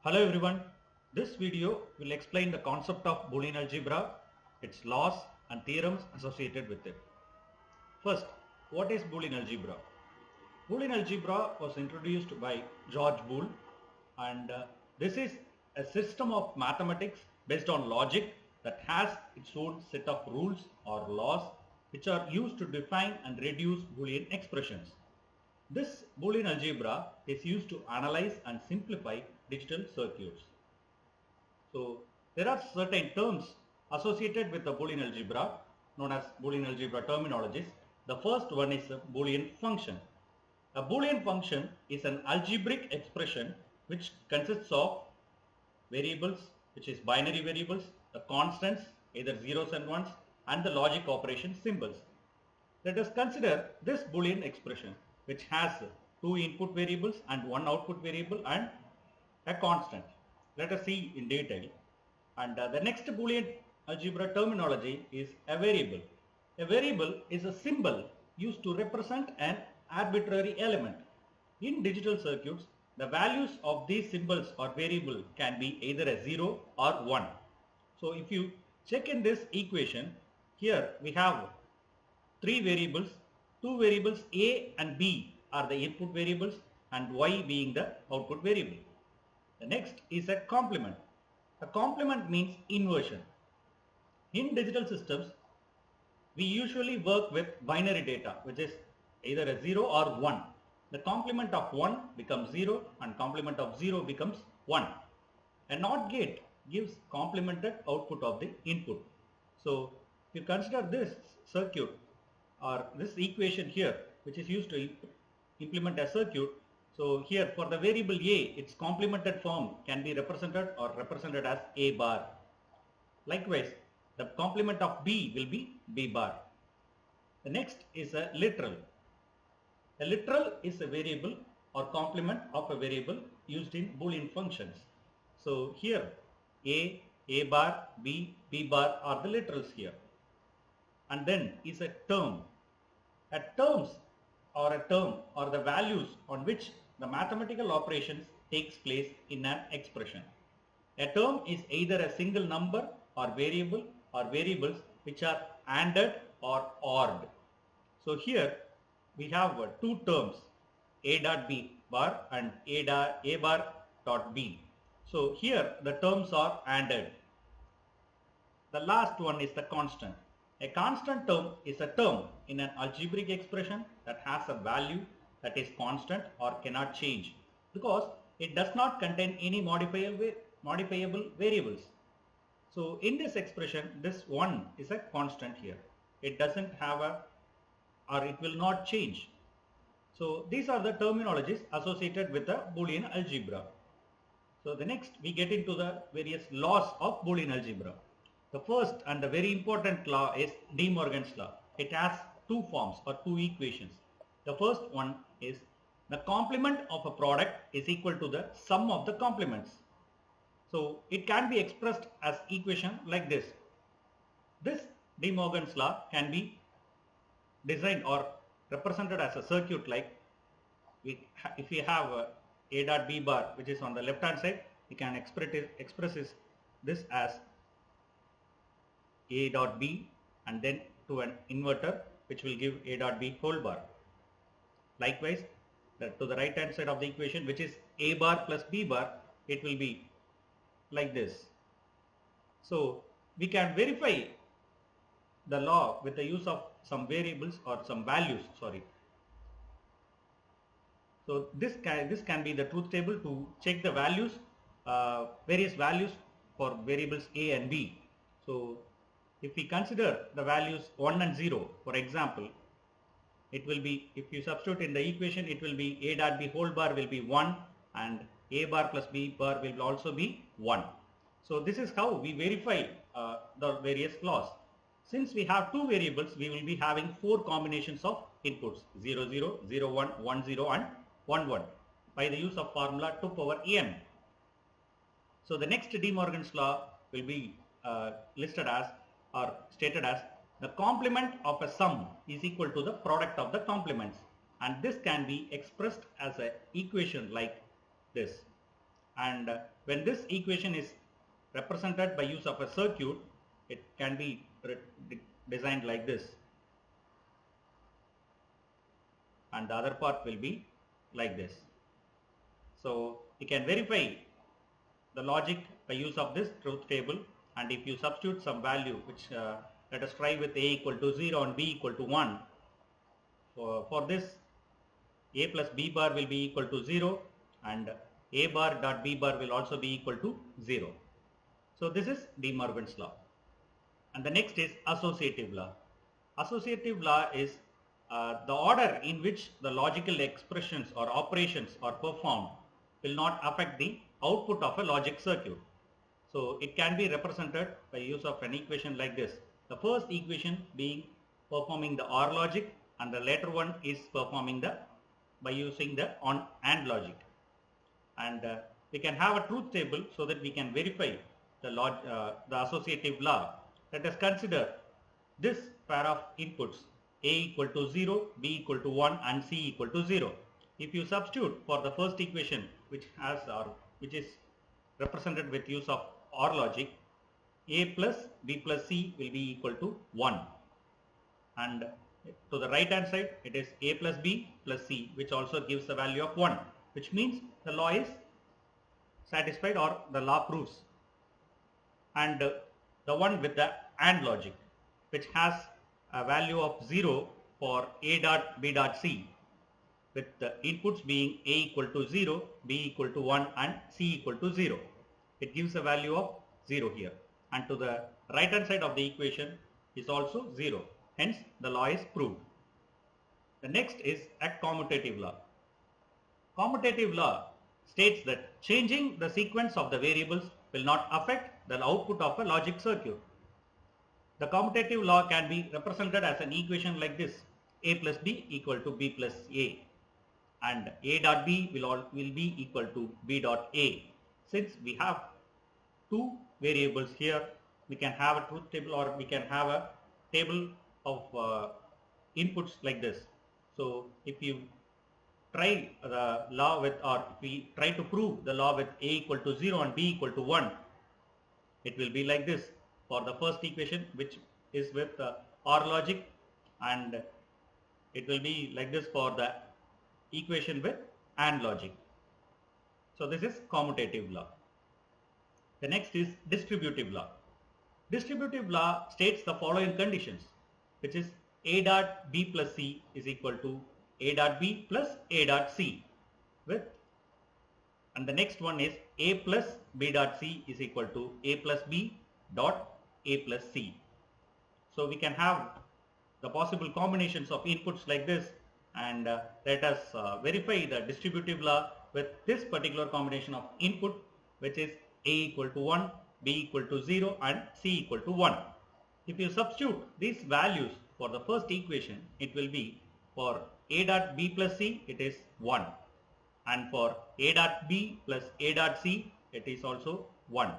Hello everyone. This video will explain the concept of Boolean algebra, its laws and theorems associated with it. First, what is Boolean algebra? Boolean algebra was introduced by George Boole, and this is a system of mathematics based on logic that has its own set of rules or laws which are used to define and reduce Boolean expressions. This Boolean algebra is used to analyze and simplify digital circuits. So there are certain terms associated with the Boolean algebra known as Boolean algebra terminologies. The first one is a Boolean function. A Boolean function is an algebraic expression which consists of variables, which is binary variables, the constants, either zeros and ones, and the logic operation symbols. Let us consider this Boolean expression which has two input variables and one output variable and a constant. Let us see in detail. And the next Boolean algebra terminology is a variable. A variable is a symbol used to represent an arbitrary element. In digital circuits, the values of these symbols or variable can be either a 0 or 1. So if you check in this equation, here we have three variables. Two variables A and B are the input variables and Y being the output variable. The next is a complement. A complement means inversion. In digital systems, we usually work with binary data, which is either a 0 or 1. The complement of 1 becomes 0 and complement of 0 becomes 1. A NOT gate gives complemented output of the input. So if you consider this circuit or this equation here, which is used to implement a circuit. So here for the variable A, its complemented form can be represented or represented as A bar. Likewise, the complement of B will be B bar. The next is a literal. A literal is a variable or complement of a variable used in Boolean functions. So here A bar, B bar are the literals here. And then is a term. A term or the values on which the mathematical operations takes place in an expression. A term is either a single number or variable or variables which are ANDed or ORed. So here we have two terms, A dot B bar and A bar dot B. So here the terms are ANDed. The last one is the constant. A constant term is a term in an algebraic expression that has a value that is constant or cannot change because it does not contain any modifiable variables. So in this expression, this one is a constant here. It doesn't have or it will not change. So these are the terminologies associated with the Boolean algebra. So the next we get into the various laws of Boolean algebra. The first and the very important law is De Morgan's law. It has two forms or two equations. The first one is the complement of a product is equal to the sum of the complements. So it can be expressed as equation like this. This De Morgan's law can be designed or represented as a circuit like if we have A dot B bar which is on the left hand side, we can express this as A dot B and then to an inverter which will give A dot B whole bar. Likewise, to the right hand side of the equation which is A bar plus B bar, it will be like this. So we can verify the law with the use of some variables or some values, So this can be the truth table to check the values, various values for variables A and B. So if we consider the values 1 and 0, for example, it will be, if you substitute in the equation, it will be A dot B whole bar will be 1 and A bar plus B bar will also be 1. So this is how we verify the various laws. Since we have two variables, we will be having four combinations of inputs 0, 0, 0, 1, 1, 0 and 1, 1 by the use of formula 2 power n. So the next De Morgan's law will be listed as or stated as the complement of a sum is equal to the product of the complements, and this can be expressed as an equation like this. And when this equation is represented by use of a circuit, it can be designed like this, and the other part will be like this. So you can verify the logic by use of this truth table, and if you substitute some value, which let us try with a equal to 0 and b equal to 1. For this, a plus b bar will be equal to 0, and a bar dot b bar will also be equal to 0. So this is De Morgan's law. And the next is associative law. Associative law is the order in which the logical expressions or operations are performed will not affect the output of a logic circuit. So it can be represented by use of an equation like this. The first equation being performing the OR logic, and the later one is performing by using the AND logic. And we can have a truth table so that we can verify the associative law. Let us consider this pair of inputs, a equal to 0, b equal to 1 and c equal to 0. If you substitute for the first equation, which is represented with use of OR logic, a plus b plus c will be equal to 1, and to the right hand side it is a plus b plus c, which also gives the value of 1, which means the law is satisfied or the law proves. And the one with the AND logic, which has a value of 0 for a dot b dot c, with the inputs being a equal to 0, b equal to 1 and c equal to 0. It gives a value of 0 here, and to the right hand side of the equation is also 0. Hence the law is proved. The next is a commutative law. Commutative law states that changing the sequence of the variables will not affect the output of a logic circuit. The commutative law can be represented as an equation like this: a plus b equal to b plus a, and a dot b will be equal to b dot a. Since we have two variables here, we can have a truth table or we can have a table of inputs like this. So if you try the law with, or if we try to prove the law with a equal to 0 and b equal to 1, it will be like this for the first equation, which is with OR logic, and it will be like this for the equation with AND logic. So this is commutative law. The next is distributive law. Distributive law states the following conditions, which is a dot b plus c is equal to a dot b plus a dot c, with, and the next one is a plus b dot c is equal to a plus b dot a plus c. So we can have the possible combinations of inputs like this, and let us verify the distributive law with this particular combination of input, which is a equal to 1, b equal to 0 and c equal to 1. If you substitute these values for the first equation, it will be for a dot b plus c it is 1, and for a dot b plus a dot c it is also 1.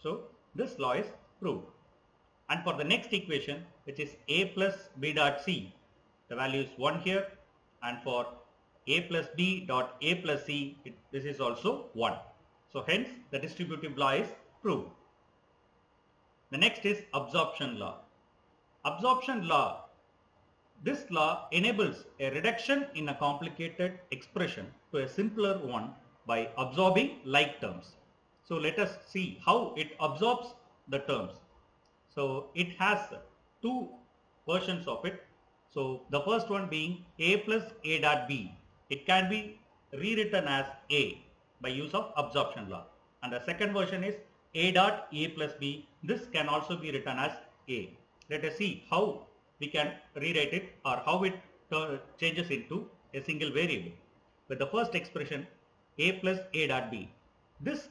So this law is proved. And for the next equation, which is a plus b dot c, the value is 1 here, and for a plus b dot a plus c, this is also 1. So hence the distributive law is proved. The next is absorption law. Absorption law, this law enables a reduction in a complicated expression to a simpler one by absorbing like terms. So let us see how it absorbs the terms. So it has two versions of it. So the first one being a plus a dot b, it can be rewritten as a by use of absorption law, and the second version is a dot a plus b. This can also be written as a. Let us see how we can rewrite it, or how it changes into a single variable. With the first expression a plus a dot b, this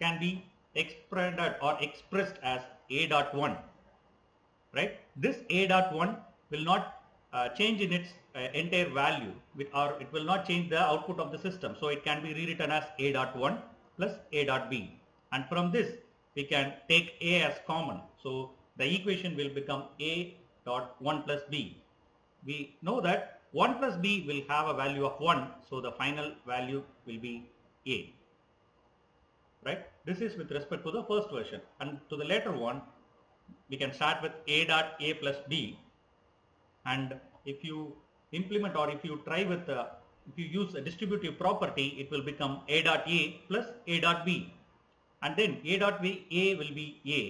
can be expanded or expressed as a dot 1, right? This a dot 1 will not change in its entire value, or it will not change the output of the system. So it can be rewritten as a dot 1 plus a dot b, and from this we can take a as common. So the equation will become a dot 1 plus b. We know that 1 plus b will have a value of 1, so the final value will be a. This is with respect to the first version, and to the later one we can start with a dot a plus b, and if you implement or if you try with if you use a distributive property, it will become a dot a plus a dot b, and then a dot b a will be a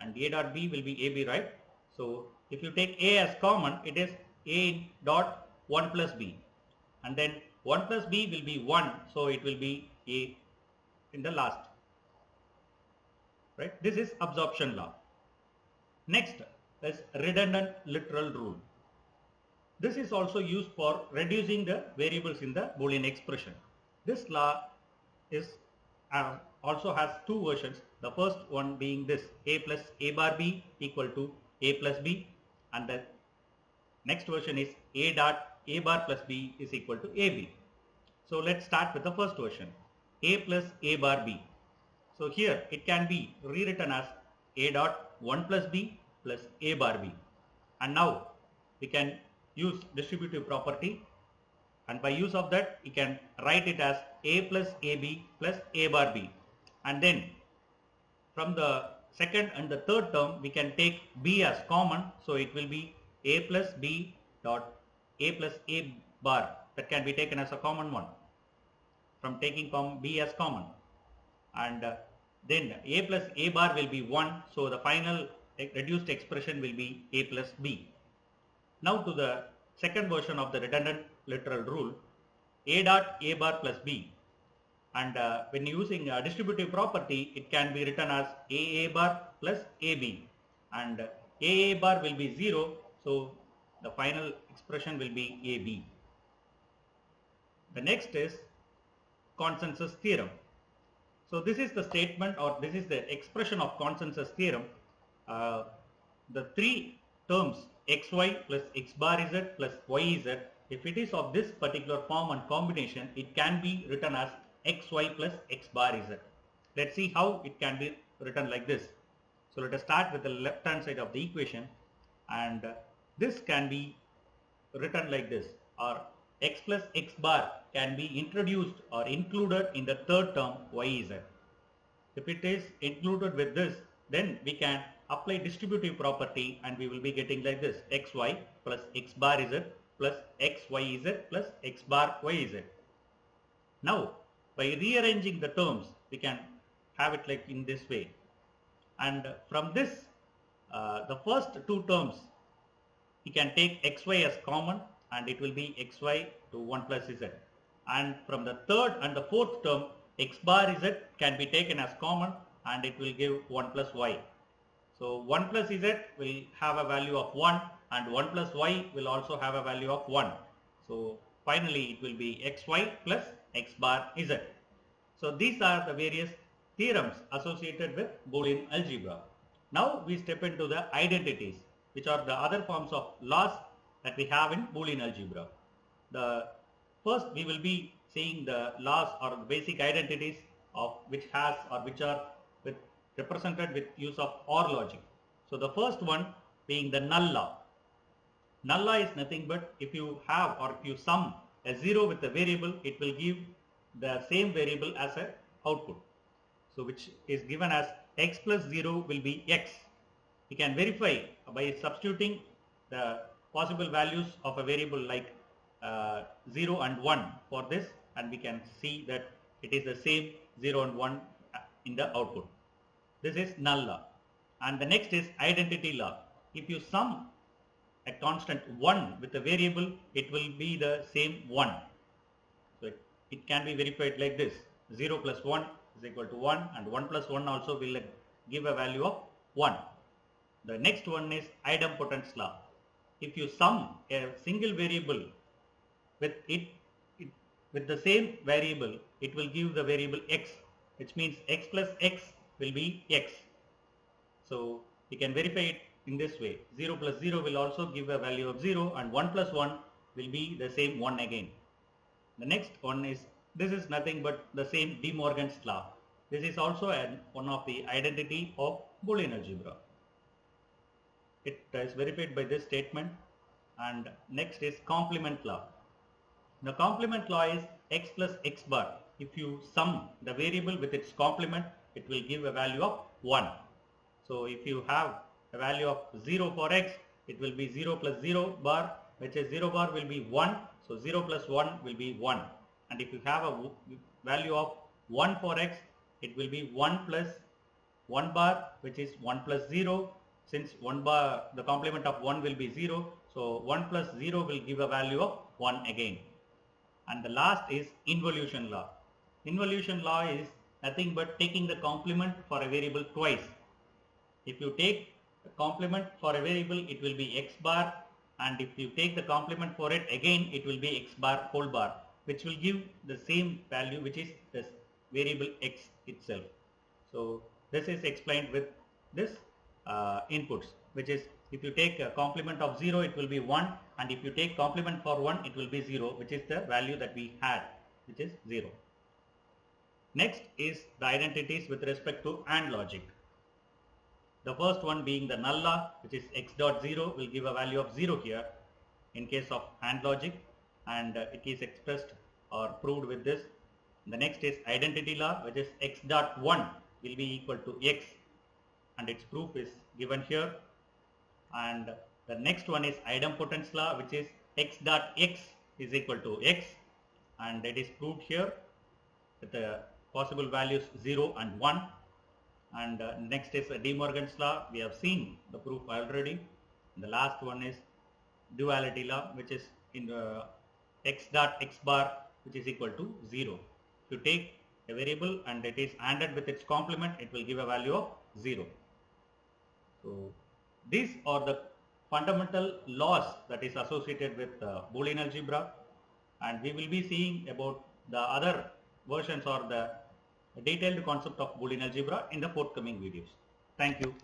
and a dot b will be ab, right? So if you take a as common, it is a dot 1 plus b, and then 1 plus b will be 1, so it will be a in the last, right? This is absorption law. Next is redundant literal rule. This is also used for reducing the variables in the Boolean expression. This law is also has two versions. The first one being this: a plus a bar b equal to a plus b, and the next version is a dot a bar plus b is equal to ab. So let's start with the first version, a plus a bar b. So here it can be rewritten as a dot 1 plus b plus a bar b, and now we can use distributive property, and by use of that you can write it as a plus ab plus a bar b, and then from the second and the third term we can take b as common, so it will be a plus b dot a plus a bar, that can be taken as a common one from taking b as common, and then a plus a bar will be 1, so the final reduced expression will be a plus b. Now to the second version of the redundant literal rule, a dot a bar plus b, and when using a distributive property it can be written as a bar plus ab, and a bar will be 0, so the final expression will be ab. The next is consensus theorem. So this is the statement, or this is the expression of consensus theorem. The three terms xy plus x bar z plus yz, if it is of this particular form and combination, it can be written as xy plus x bar z. Let's see how it can be written like this. So let us start with the left hand side of the equation, and this can be written like this, or x plus x bar can be introduced or included in the third term yz. If it is included with this, then we can apply distributive property and we will be getting like this: xy plus x bar z plus xyz plus x bar yz. Now by rearranging the terms we can have it like in this way, and from this the first two terms we can take xy as common and it will be xy to 1 plus z, and from the third and the fourth term x bar z can be taken as common and it will give 1 plus y. So 1 plus z will have a value of 1 and 1 plus y will also have a value of 1. So finally it will be xy plus x bar z. So these are the various theorems associated with Boolean algebra. Now we step into the identities, which are the other forms of laws that we have in Boolean algebra. The first we will be seeing the laws or the basic identities of which has or which are represented with use of OR logic. So the first one being the null law. Null law is nothing but if you have or if you sum a 0 with a variable, it will give the same variable as a output. So which is given as x plus 0 will be x. We can verify by substituting the possible values of a variable like 0 and 1 for this, and we can see that it is the same 0 and 1 in the output. This is null law. And the next is identity law. If you sum a constant 1 with a variable, it will be the same 1. So it can be verified like this: 0 plus 1 is equal to 1, and 1 plus 1 also will give a value of 1. The next one is idempotence law. If you sum a single variable with with the same variable, it will give the variable x, which means x plus x will be x. So we can verify it in this way: 0 plus 0 will also give a value of 0, and 1 plus 1 will be the same 1 again. The next one is, this is nothing but the same De Morgan's law. This is also one of the identity of Boolean algebra. It is verified by this statement. And next is complement law. The complement law is x plus x bar. If you sum the variable with its complement, it will give a value of 1. So if you have a value of 0 for x, it will be 0 plus 0 bar, which is 0 bar will be 1. So 0 plus 1 will be 1. And if you have a value of 1 for x, it will be 1 plus 1 bar, which is 1 plus 0. Since 1 bar, the complement of 1 will be 0. So 1 plus 0 will give a value of 1 again. And the last is involution law. Involution law is nothing but taking the complement for a variable twice. If you take the complement for a variable, it will be x bar, and if you take the complement for it again, it will be x bar whole bar, which will give the same value, which is this variable x itself. So this is explained with this inputs, which is if you take a complement of 0, it will be 1, and if you take complement for 1, it will be 0, which is the value that we had, which is 0. Next is the identities with respect to AND logic. The first one being the null law, which is x dot 0 will give a value of 0 here in case of AND logic, and it is expressed or proved with this. The next is identity law, which is x dot 1 will be equal to x, and its proof is given here. And the next one is idempotence law, which is x dot x is equal to x, and it is proved here with the possible values 0 and 1. And next is De Morgan's law. We have seen the proof already. The last one is duality law, which is in x dot x bar, which is equal to 0. If you take a variable and it is ANDed with its complement, it will give a value of 0. So these are the fundamental laws that is associated with Boolean algebra, and we will be seeing about the other versions or the detailed concept of Boolean algebra in the forthcoming videos. Thank you.